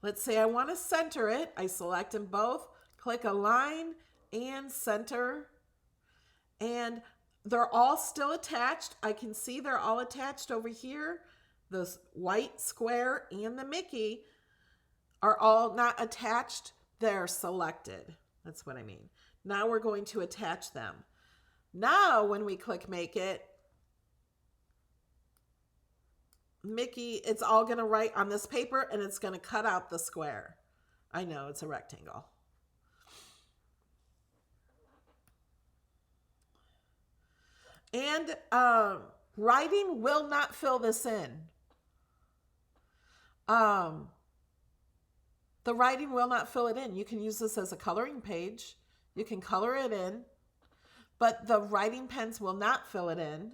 Let's say I want to center it. I select them both, click align and center. And they're all still attached. I can see they're all attached over here. The white square and the Mickey are all not attached. They're selected. That's what I mean. Now we're going to attach them. Now when we click make it, Mickey, it's all going to write on this paper and it's going to cut out the square. I know it's a rectangle. And writing will not fill this in. The writing will not fill it in. You can use this as a coloring page. You can color it in, but the writing pens will not fill it in.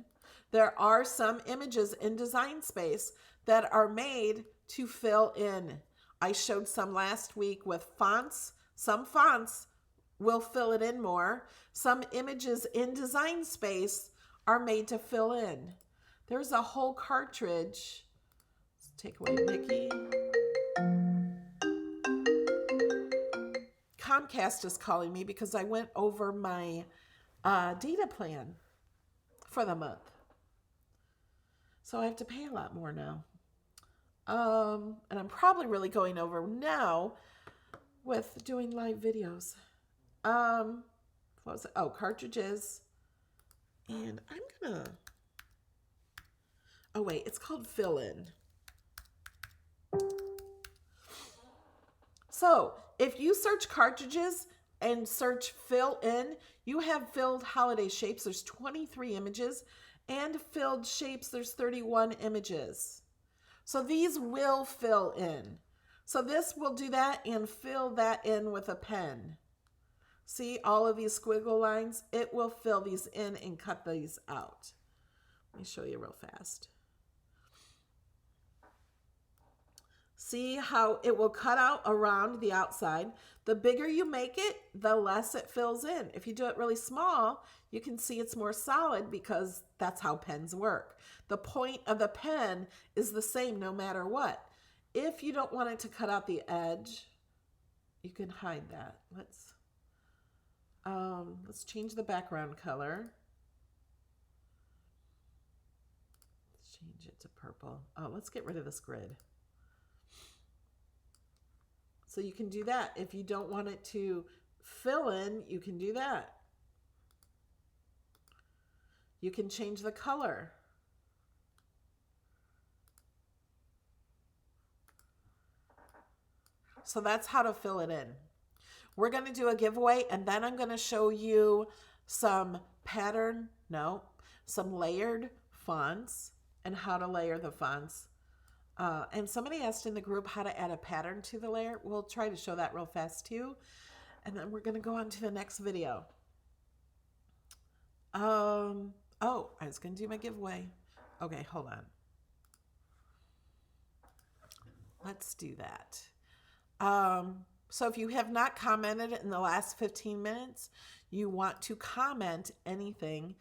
There are some images in Design Space that are made to fill in. I showed some last week with fonts. Some fonts will fill it in more. Some images in Design Space are made to fill in. There's a whole cartridge. Let's take away Mickey. Comcast is calling me because I went over my data plan for the month. So I have to pay a lot more now. And I'm probably really going over now with doing live videos. What was it? Oh, cartridges. And I'm gonna, oh wait, it's called fill in. So if you search cartridges and search fill in, you have filled holiday shapes. There's 23 images, and filled shapes, there's 31 images. So these will fill in. So this will do that and fill that in with a pen. See all of these squiggle lines? It will fill these in and cut these out. Let me show you real fast. See how it will cut out around the outside. The bigger you make it, the less it fills in. If you do it really small, you can see it's more solid because that's how pens work. The point of the pen is the same no matter what. If you don't want it to cut out the edge, you can hide that. Let's change the background color. Let's change it to purple. Oh, let's get rid of this grid. So you can do that. If you don't want it to fill in, you can do that. You can change the color. So that's how to fill it in. We're going to do a giveaway, and then I'm going to show you some some layered fonts and how to layer the fonts. And somebody asked in the group how to add a pattern to the layer. We'll try to show that real fast too. And then we're going to go on to the next video. Oh, I was going to do my giveaway. Okay, hold on. Let's do that. So if you have not commented in the last 15 minutes, you want to comment anything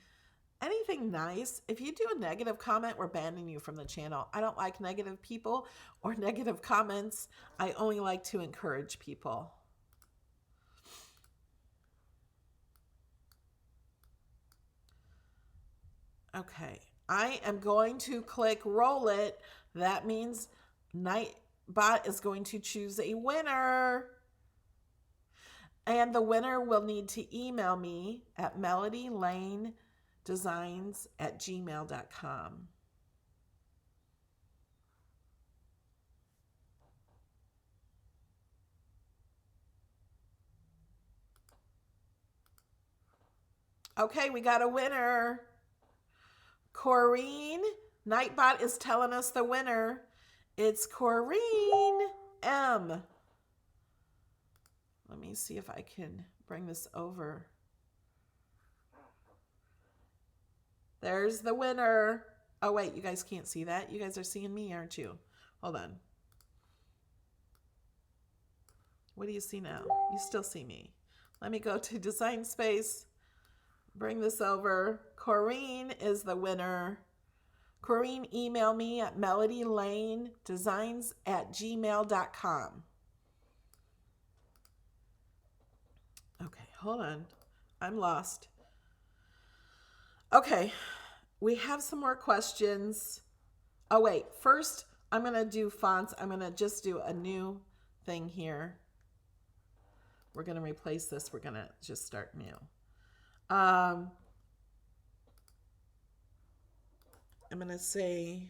nice. If you do a negative comment, we're banning you from the channel. I don't like negative people or negative comments. I only like to encourage people. Okay, I am going to click roll it. That means Nightbot is going to choose a winner. And the winner will need to email me at melodylanedesigns@gmail.com. Okay, we got a winner. Corrine. Nightbot is telling us the winner. It's Corrine M. Let me see if I can bring this over. There's the winner. Oh, wait, you guys can't see that. You guys are seeing me, aren't you? Hold on. What do you see now? You still see me. Let me go to Design Space. Bring this over. Corrine is the winner. Corrine, email me at melodylanedesigns@gmail.com. Okay, hold on. I'm lost. Okay, we have some more questions. Oh, wait. First, I'm going to do fonts. I'm going to just do a new thing here. We're going to replace this. We're going to just start new. I'm going to say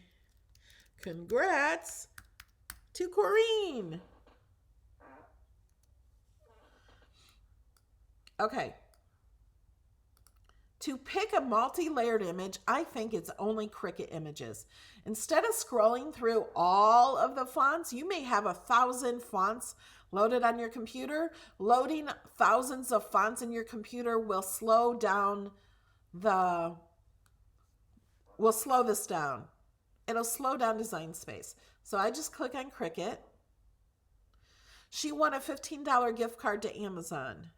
congrats to Corrine. Okay. To pick a multi-layered image, I think it's only Cricut images. Instead of scrolling through all of the fonts, you may have 1,000 fonts loaded on your computer. Loading thousands of fonts in your computer will slow this down. It'll slow down Design Space. So I just click on Cricut. She won a $15 gift card to Amazon.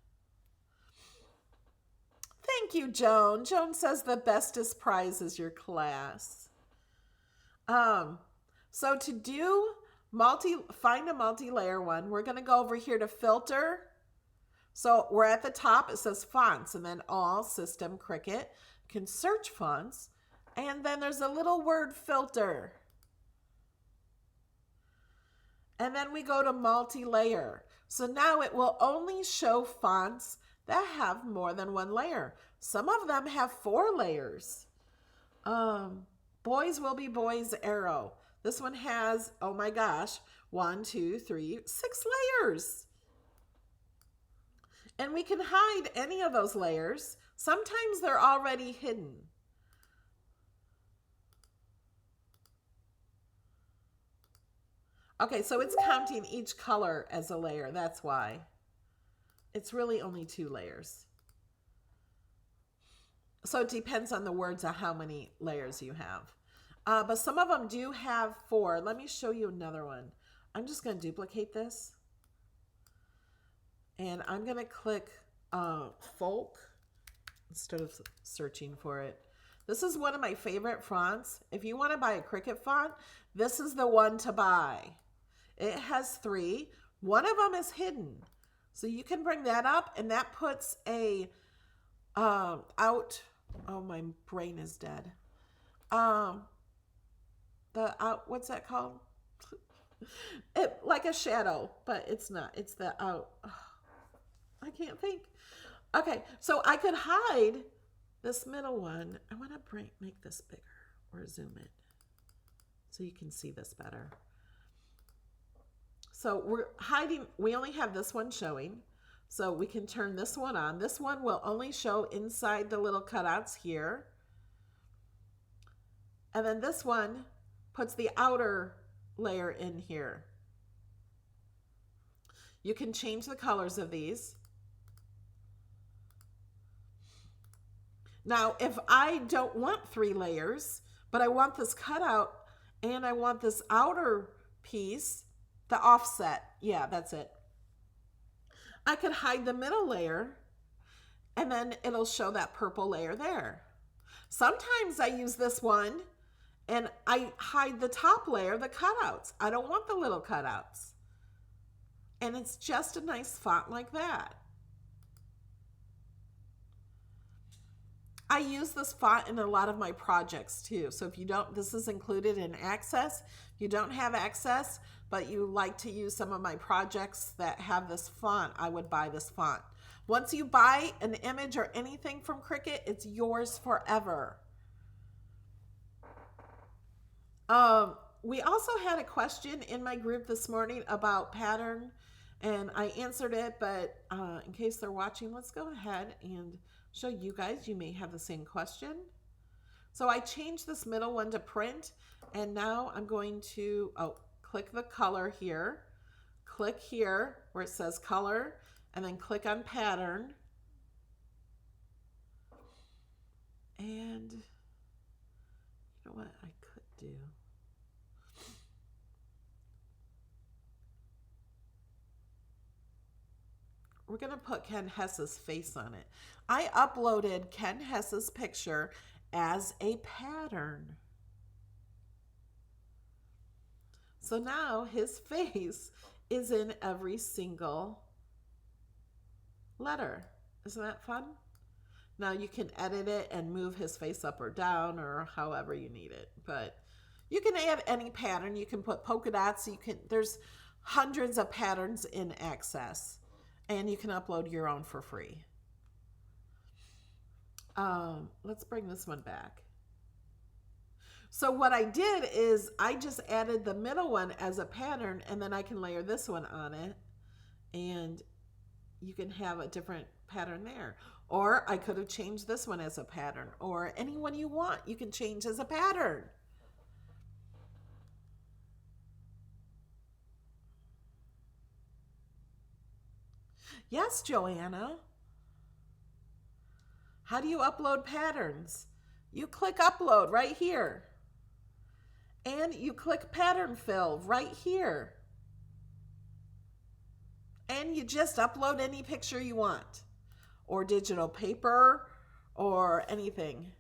Thank you, Joan. Joan says the bestest prize is your class. So to do find a multi-layer one, we're going to go over here to filter. So we're at the top. It says fonts and then all system Cricut. You can search fonts. And then there's a little word filter. And then we go to multi-layer. So now it will only show fonts that have more than one layer. Some of them have 4 layers. Boys Will Be Boys arrow. This one has, oh my gosh, 1, 2, 3, 6 layers. And we can hide any of those layers. Sometimes they're already hidden. Okay, so it's counting each color as a layer. That's why. it's really only 2 layers. So it depends on the words on how many layers you have. But some of them do have 4. Let me show you another one. I'm just going to duplicate this. And I'm going to click folk instead of searching for it. This is one of my favorite fonts. If you want to buy a Cricut font, this is the one to buy. It has 3. One of them is hidden. So you can bring that up, and that puts a out. Oh, my brain is dead. What's that called? It like a shadow, but it's not. It's the out. I can't think. Okay, so I could hide this middle one. I want to make this bigger or zoom in so you can see this better. So we're hiding, we only have this one showing. So we can turn this one on. This one will only show inside the little cutouts here. And then this one puts the outer layer in here. You can change the colors of these. Now, if I don't want 3 layers, but I want this cutout and I want this outer piece, the offset, yeah, that's it. I could hide the middle layer and then it'll show that purple layer there. Sometimes I use this one and I hide the top layer, the cutouts. I don't want the little cutouts. And it's just a nice font like that. I use this font in a lot of my projects too. So if you don't, this is included in Access. If you don't have Access, but you like to use some of my projects that have this font, I would buy this font. Once you buy an image or anything from Cricut, it's yours forever. We also had a question in my group this morning about pattern, and I answered it, but in case they're watching, let's go ahead and show you guys. You may have the same question. So I changed this middle one to print, and now I'm going to click the color here, click here where it says color, and then click on pattern. And you know what I could do? We're going to put Ken Hess's face on it. I uploaded Ken Hess's picture as a pattern. So now his face is in every single letter. Isn't that fun? Now you can edit it and move his face up or down or however you need it. But you can add any pattern. You can put polka dots. There's hundreds of patterns in Access. And you can upload your own for free. Let's bring this one back. So what I did is I just added the middle one as a pattern, and then I can layer this one on it. And you can have a different pattern there. Or I could have changed this one as a pattern. Or any one you want, you can change as a pattern. Yes, Joanna. How do you upload patterns? You click upload right here. And you click pattern fill right here. And you just upload any picture you want. Or digital paper or anything.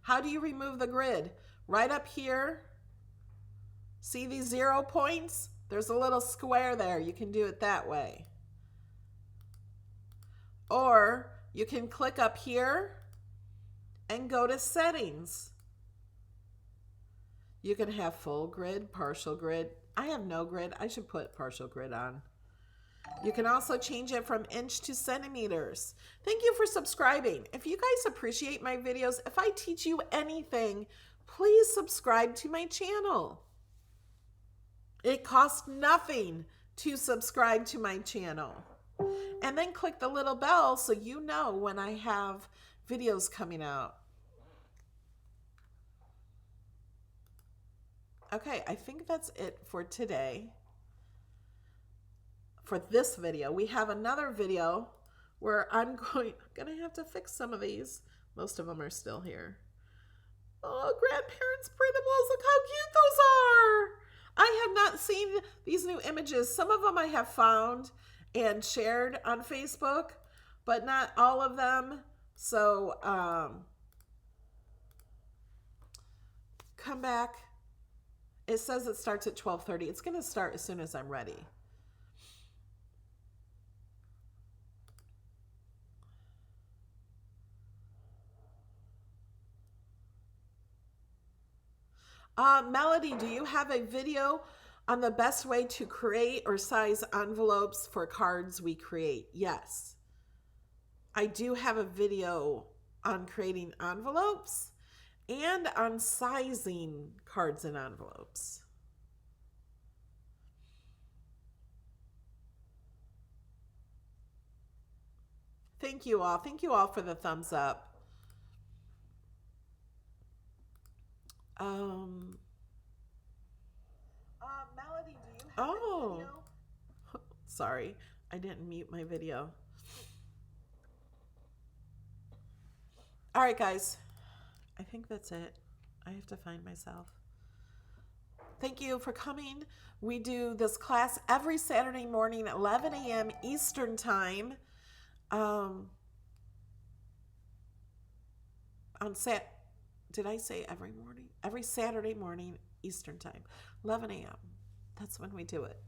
How do you remove the grid? Right up here. See these 0 points? There's a little square there. You can do it that way. Or you can click up here and go to settings. You can have full grid, partial grid. I have no grid. I should put partial grid on. You can also change it from inch to centimeters. Thank you for subscribing. If you guys appreciate my videos, if I teach you anything, please subscribe to my channel. It costs nothing to subscribe to my channel. And then click the little bell so you know when I have videos coming out. Okay, I think that's it for today. for this video. We have another video where I'm gonna have to fix some of these. Most of them are still here. Oh, grandparents' printables, look how cute those are. I have not seen these new images. Some of them I have found and shared on Facebook, but not all of them. So come back. It says it starts at 12:30. It's going to start as soon as I'm ready. Melody, do you have a video on the best way to create or size envelopes for cards we create? Yes. I do have a video on creating envelopes and on sizing cards and envelopes. Thank you all. Thank you all for the thumbs up. Melody, do you have a video? Sorry, I didn't mute my video. All right, guys. I think that's it. I have to find myself. Thank you for coming. We do this class every Saturday morning at 11 a.m. Eastern Time. Did I say every morning? Every Saturday morning Eastern Time, 11 a.m. That's when we do it.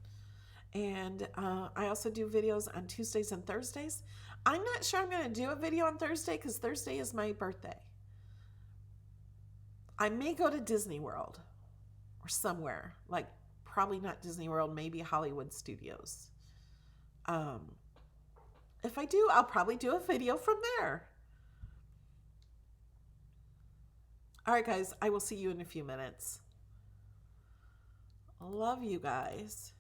And I also do videos on Tuesdays and Thursdays. I'm not sure I'm going to do a video on Thursday because Thursday is my birthday. I may go to Disney World or somewhere, like probably not Disney World, maybe Hollywood Studios. If I do, I'll probably do a video from there. All right, guys, I will see you in a few minutes. Love you guys.